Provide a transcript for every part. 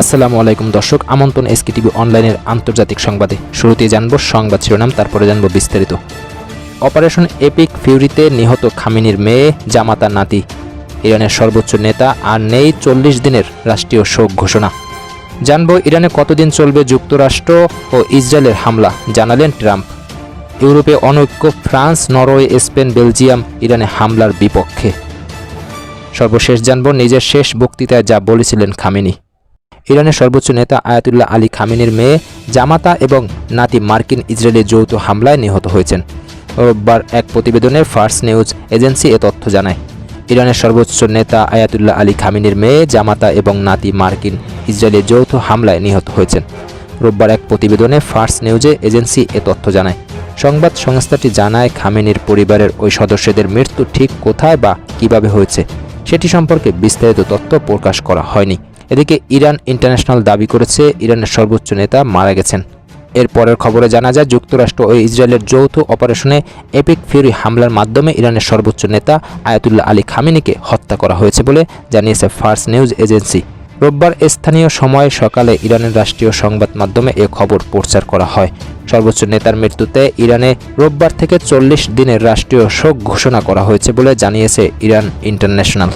আসসালামু আলাইকুম দর্শক, আমন্ত্রণ এসকেটিভি অনলাইনের আন্তর্জাতিক সংবাদে। শুরুতেই জানব সংবাদ শিরোনাম, তারপরে জানব বিস্তারিত। অপারেশন এপিক ফিউরিতে নিহত খামেনির মেয়ে, জামাতা, নাতি। ইরানের সর্বোচ্চ নেতা আর নেই, 40 দিনের রাষ্ট্রীয় শোক ঘোষণা। জানব ইরানে কতদিন চলবে যুক্তরাষ্ট্র ও ইসরায়েলের হামলা, জানালেন ট্রাম্প। ইউরোপে অনৈক্য, ফ্রান্স, নরওয়ে, স্পেন, বেলজিয়াম ইরানে হামলার বিপক্ষে। সর্বশেষ জানব নিজের শেষ বক্তৃতায় যা বলেছিলেন খামেনি। ইরানের সর্বোচ্চ নেতা আয়াতুল্লাহ আলী খামেনির মেয়ে, জামাতা এবং নাতি মার্কিন ইসরায়েলি যৌথ হামলায় নিহত হয়েছেন। রোববার এক প্রতিবেদনে ফার্স নিউজ এজেন্সি এ তথ্য জানায়। ইরানের সর্বোচ্চ নেতা আয়াতুল্লাহ আলী খামেনির মেয়ে, জামাতা এবং নাতি মার্কিন ইসরায়েলি যৌথ হামলায় নিহত হয়েছেন। রোববার এক প্রতিবেদনে ফার্স নিউজ এজেন্সি এ তথ্য জানায়। সংবাদ সংস্থাটি জানায়, খামেনির পরিবারের ওই সদস্যদের মৃত্যু ঠিক কোথায় বা কিভাবে হয়েছে সেটি সম্পর্কে বিস্তারিত তথ্য প্রকাশ করা হয়নি। এদিকে ইরান ইন্টারন্যাশনাল দাবি করেছে ইরানের সর্বোচ্চ নেতা মারা গেছেন। এর পরের খবরে জানা যায়, যুক্তরাষ্ট্র ও ইসরায়েলের যৌথ অপারেশনে এপিক ফিউরি হামলার মাধ্যমে ইরানের সর্বোচ্চ নেতা আয়াতুল্লাহ আলী খামেনিকে হত্যা করা হয়েছে বলে জানিয়েছে ফার্স নিউজ এজেন্সি। রোববার স্থানীয় সময় সকালে ইরানের রাষ্ট্রীয় সংবাদ মাধ্যমে এ খবর প্রচার করা হয়। সর্বোচ্চ নেতার মৃত্যুতে ইরানে রোববার থেকে 40 দিনের রাষ্ট্রীয় শোক ঘোষণা করা হয়েছে বলে জানিয়েছে ইরান ইন্টারন্যাশনাল।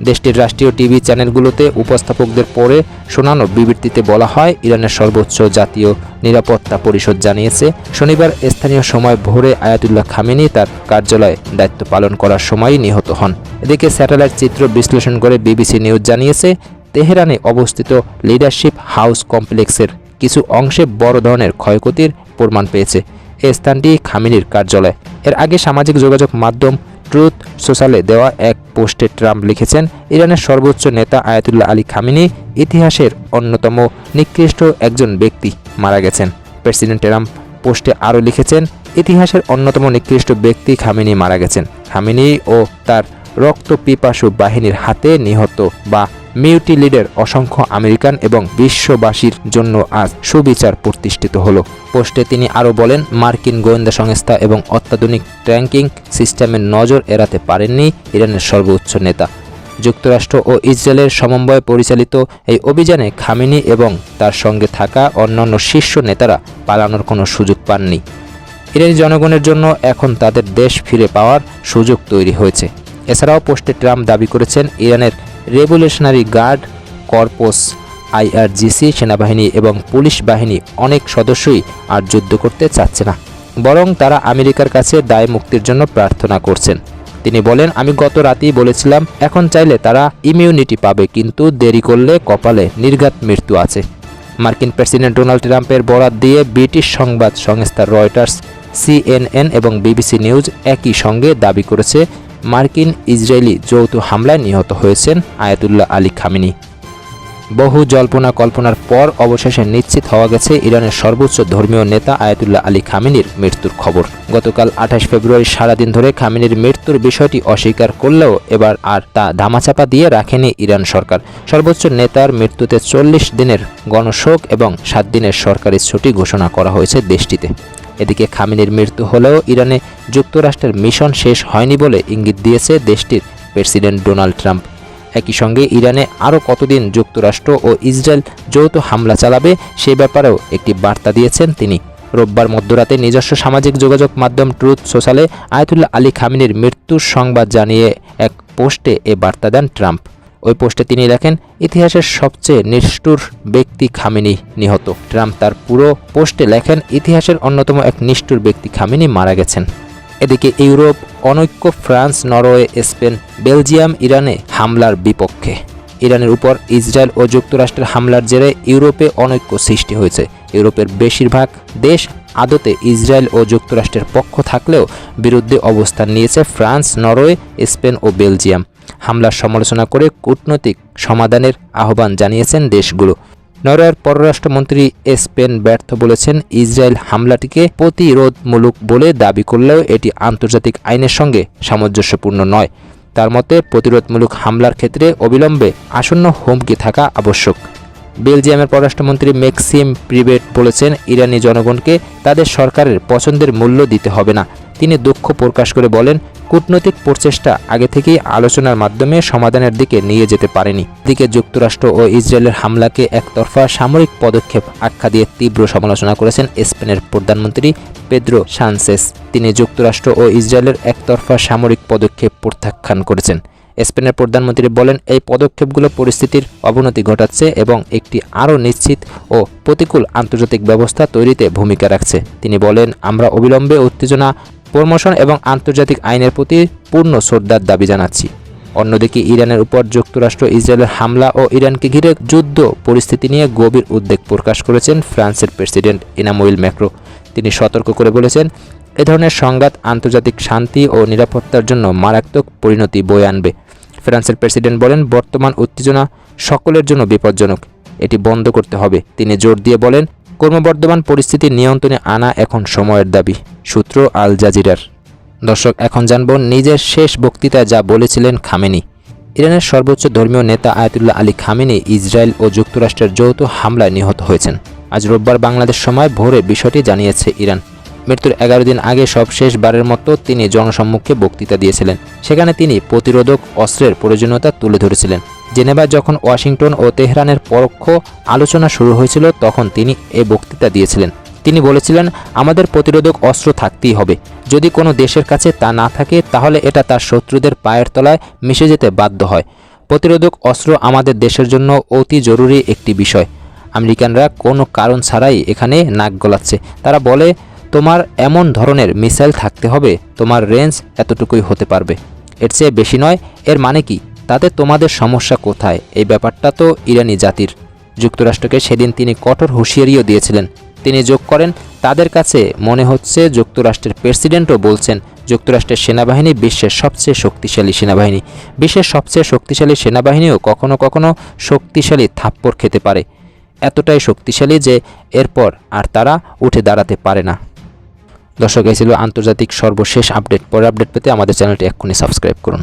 দেশটির রাষ্ট্রীয় টিভি চ্যানেলগুলোতে উপস্থাপকদের পরে শোনানো বিবৃতিতে বলা হয়, ইরানের সর্বোচ্চ জাতীয় নিরাপত্তা পরিষদ জানিয়েছে, শনিবার স্থানীয় সময় ভোরে আয়াতুল্লাহ খামেনি তার কার্যালয়ে দায়িত্ব পালন করার সময়ই নিহত হন। এদিকে স্যাটেলাইট চিত্র বিশ্লেষণ করে বিবিসি নিউজ জানিয়েছে, তেহরানে অবস্থিত লিডারশিপ হাউস কমপ্লেক্সের কিছু অংশে বড় ধরনের ক্ষয়ক্ষতির প্রমাণ পেয়েছে। এই স্থানটি খামেনির কার্যালয়। এর আগে সামাজিক যোগাযোগ মাধ্যম ট্রুথ সোশ্যালে দেওয়া এক পোস্টে ট্রাম্প লিখেছেন, ইরানের সর্বোচ্চ নেতা আয়াতুল্লাহ আলী খামেনি ইতিহাসের অন্যতম নিকৃষ্ট একজন ব্যক্তি মারা গেছেন। প্রেসিডেন্ট ট্রাম্প পোস্টে আরও লিখেছেন, ইতিহাসের অন্যতম নিকৃষ্ট ব্যক্তি খামেনি মারা গেছেন। খামেনি ও তার রক্তপিপাসু বাহিনীর হাতে নিহত বা মিউটিলিডের অসংখ্য আমেরিকান এবং বিশ্ববাসীর জন্য আজ সুবিচার প্রতিষ্ঠিত হলো। পোস্টে তিনি আরও বলেন, মার্কিন গোয়েন্দা সংস্থা এবং অত্যাধুনিক ট্র্যাকিং সিস্টেমের নজর এড়াতে পারেননি ইরানের সর্বোচ্চ নেতা। যুক্তরাষ্ট্র ও ইসরায়েলের সমন্বয়ে পরিচালিত এই অভিযানে খামেনি এবং তার সঙ্গে থাকা অন্যান্য শীর্ষ নেতারা পালানোর কোনো সুযোগ পাননি। ইরানি জনগণের জন্য এখন তাদের দেশ ফিরে পাওয়ার সুযোগ তৈরি হয়েছে। এছাড়াও পোস্টে ট্রাম্প দাবি করেছেন, ইরানের রেভলিউশনারি গার্ড কর্পস আইআরজিসি সেনাবাহিনী এবং পুলিশ বাহিনী অনেক সদস্যই আর যুদ্ধ করতে চাচ্ছে না, বরং তারা আমেরিকার কাছে দায় মুক্তির জন্য প্রার্থনা করছেন। তিনি বলেন, আমি গত রাতেই বলেছিলাম, এখন চাইলে তারা ইমিউনিটি পাবে, কিন্তু দেরি করলে কপালে নির্ঘাত মৃত্যু আছে। মার্কিন প্রেসিডেন্ট ডোনাল্ড ট্রাম্পের বরাত দিয়ে ব্রিটিশ সংবাদ সংস্থা রয়টার্স, সিএনএন এবং বিবিসি নিউজ একই সঙ্গে দাবি করেছে, মার্কিন ইসরায়েলি যৌথ হামলায় নিহত হয়েছেন আয়াতুল্লাহ আলী খামেনি। বহু জল্পনা কল্পনার পর অবশেষে নিশ্চিত হওয়া গেছে ইরানের সর্বোচ্চ ধর্মীয় নেতা আয়াতুল্লাহ আলী খামেনির মৃত্যুর খবর। গতকাল 28 ফেব্রুয়ারি সারাদিন ধরে খামেনির মৃত্যুর বিষয়টি অস্বীকার করলেও এবার আর তা ধামাচাপা দিয়ে রাখেনি ইরান সরকার। সর্বোচ্চ নেতার মৃত্যুতে 40 দিনের গণশোক এবং 7 দিনের সরকারি ছুটি ঘোষণা করা হয়েছে দেশটিতে। এদিকে খামেনির মৃত্যু হলেও ইরানে যুক্তরাষ্ট্রের মিশন শেষ হয়নি বলে ইঙ্গিত দিয়েছে দেশটির প্রেসিডেন্ট ডোনাল্ড ট্রাম্প। একই সঙ্গে ইরানে আরও কতদিন যুক্তরাষ্ট্র ও ইসরায়েল যৌথ হামলা চালাবে সে ব্যাপারেও একটি বার্তা দিয়েছেন তিনি। রোববার মধ্যরাতে নিজস্ব সামাজিক যোগাযোগ মাধ্যম ট্রুথ সোশ্যালে আয়াতুল্লাহ আলী খামেনির মৃত্যুর সংবাদ জানিয়ে এক পোস্টে এ বার্তা দেন ট্রাম্প। ওই পোস্টে তিনি লেখেন, ইতিহাসের সবচেয়ে নিষ্ঠুর ব্যক্তি খামেনি নিহত। ট্রাম্প তার পুরো পোস্টে লেখেন, ইতিহাসের অন্যতম এক নিষ্ঠুর ব্যক্তি খামেনি মারা গেছেন। এদিকে ইউরোপ অনৈক্য, ফ্রান্স, নরওয়ে, স্পেন, বেলজিয়াম ইরানে হামলার বিপক্ষে। ইরানের উপর ইসরায়েল ও যুক্তরাষ্ট্রের হামলার জেরে ইউরোপে অনৈক্য সৃষ্টি হয়েছে। ইউরোপের বেশিরভাগ দেশ আদতে ইসরায়েল ও যুক্তরাষ্ট্রের পক্ষ থাকলেও বিরুদ্ধে অবস্থান নিয়েছে ফ্রান্স, নরওয়ে, স্পেন ও বেলজিয়াম। হামলার সমালোচনা করে কূটনৈতিক সমাধানের আহ্বান জানিয়েছেন দেশগুলো। নরওয়ের পররাষ্ট্রমন্ত্রী স্পেন ব্যর্থ বলেছেন, ইসরায়েল হামলাটিকে প্রতিরোধমূলক বলে দাবি করলেও এটি আন্তর্জাতিক আইনের সঙ্গে সামঞ্জস্যপূর্ণ নয়। তার মতে, প্রতিরোধমূলক হামলার ক্ষেত্রে অবিলম্বে আসন্ন হুমকি থাকা আবশ্যক। বেলজিয়ামের পররাষ্ট্রমন্ত্রী ম্যাক্সিম প্রিবেট বলেছেন, ইরানি জনগণকে তাদের সরকারের পছন্দের মূল্য দিতে হবে না। তিনি দুঃখ প্রকাশ করে বলেন, কূটনৈতিক প্রচেষ্টা আগে থেকেই আলোচনার মাধ্যমে সমাধানের দিকে নিয়ে যেতে পারেনি। এদিকে যুক্তরাষ্ট্র ও ইসরায়েলের হামলাকে একতরফা সামরিক পদক্ষেপ আখ্যা দিয়ে তীব্র সমালোচনা করেছেন স্পেনের প্রধানমন্ত্রী পেদ্রো সানচেজ। তিনি যুক্তরাষ্ট্র ও ইসরায়েলের একতরফা সামরিক পদক্ষেপ প্রত্যাখ্যান করেছেন। স্পেনের প্রধানমন্ত্রী বলেন, এই পদক্ষেপগুলো পরিস্থিতির অবনতি ঘটাচ্ছে এবং একটি আরও নিশ্চিত ও প্রতিকূল আন্তর্জাতিক ব্যবস্থা তৈরিতে ভূমিকা রাখছে। তিনি বলেন, আমরা অবিলম্বে উত্তেজনা প্রমোশন এবং আন্তর্জাতিক আইনের প্রতি পূর্ণ শ্রদ্ধার দাবি জানাচ্ছি। অন্যদিকে ইরানের উপর যুক্তরাষ্ট্র ইসরায়েলের হামলা ও ইরানকে ঘিরে যুদ্ধ পরিস্থিতি নিয়ে গভীর উদ্বেগ প্রকাশ করেছেন ফ্রান্সের প্রেসিডেন্ট ইমানুয়েল ম্যাক্রো। তিনি সতর্ক করে বলেছেন, এ ধরনের সংঘাত আন্তর্জাতিক শান্তি ও নিরাপত্তার জন্য মারাত্মক পরিণতি বয়ে আনবে। ফ্রান্সের প্রেসিডেন্ট বলেন, বর্তমান উত্তেজনা সকলের জন্য বিপজ্জনক, এটি বন্ধ করতে হবে। তিনি জোর দিয়ে বলেন, ক্রমবর্ধমান পরিস্থিতি নিয়ন্ত্রণে আনা এখন সময়ের দাবি। সূত্র আল জাজিরার। দর্শক, এখন জানব নিজের শেষ বক্তৃতায় যা বলেছিলেন খামেনি। ইরানের সর্বোচ্চ ধর্মীয় নেতা আয়াতুল্লাহ আলী খামেনি ইসরায়েল ও যুক্তরাষ্ট্রের যৌথ হামলায় নিহত হয়েছেন। আজ রোববার বাংলাদেশ সময় ভোরে বিষয়টি জানিয়েছে ইরান। মৃত্যুর 11 দিন আগে সবশেষবারের মতো তিনি জনসম্মুখে বক্তৃতা দিয়েছিলেন। সেখানে তিনি প্রতিরোধক অস্ত্রের প্রয়োজনীয়তা তুলে ধরেছিলেন। জেনেভায় যখন ওয়াশিংটন ও তেহরানের পরোক্ষ আলোচনা শুরু হয়েছিল, তখন তিনি এই বক্তৃতা দিয়েছিলেন। তিনি বলেছিলেন, আমাদের প্রতিরোধক অস্ত্র থাকতেই হবে। যদি কোনো দেশের কাছে তা না থাকে, তাহলে এটা তার শত্রুদের পায়ের তলায় মিশে যেতে বাধ্য হয়। প্রতিরোধক অস্ত্র আমাদের দেশের জন্য অতি জরুরি একটি বিষয়। আমেরিকানরা কোনো কারণ ছাড়াই এখানে নাক গলাচ্ছে। তারা বলে, তোমার এমন ধরনের মিসাইল থাকতে হবে, তোমার রেঞ্জ এতটুকুই হতে পারবে, এর চেয়ে বেশি নয়। এর মানে কি? তাতে তোমাদের সমস্যা কোথায়? এই ব্যাপারটা তো ইরানি জাতির। যুক্তরাষ্ট্রকে সেদিন তিনি কঠোর হুঁশিয়ারিও দিয়েছিলেন। তিনি যোগ করেন, তাদের কাছে মনে হচ্ছে যুক্তরাষ্ট্রের প্রেসিডেন্টও বলছেন, যুক্তরাষ্ট্রের সেনাবাহিনী বিশ্বের সবচেয়ে শক্তিশালী সেনাবাহিনী। বিশ্বের সবচেয়ে শক্তিশালী সেনাবাহিনীও কখনো কখনো শক্তিশালী থাপ্পড় খেতে পারে, এতটাই শক্তিশালী যে এরপর আর তারা উঠে দাঁড়াতে পারে না। দর্শক, এই ছিল আন্তর্জাতিক সর্বশেষ আপডেট। পরের আপডেট পেতে আমাদের চ্যানেলটি এক্ষুনি সাবস্ক্রাইব করুন।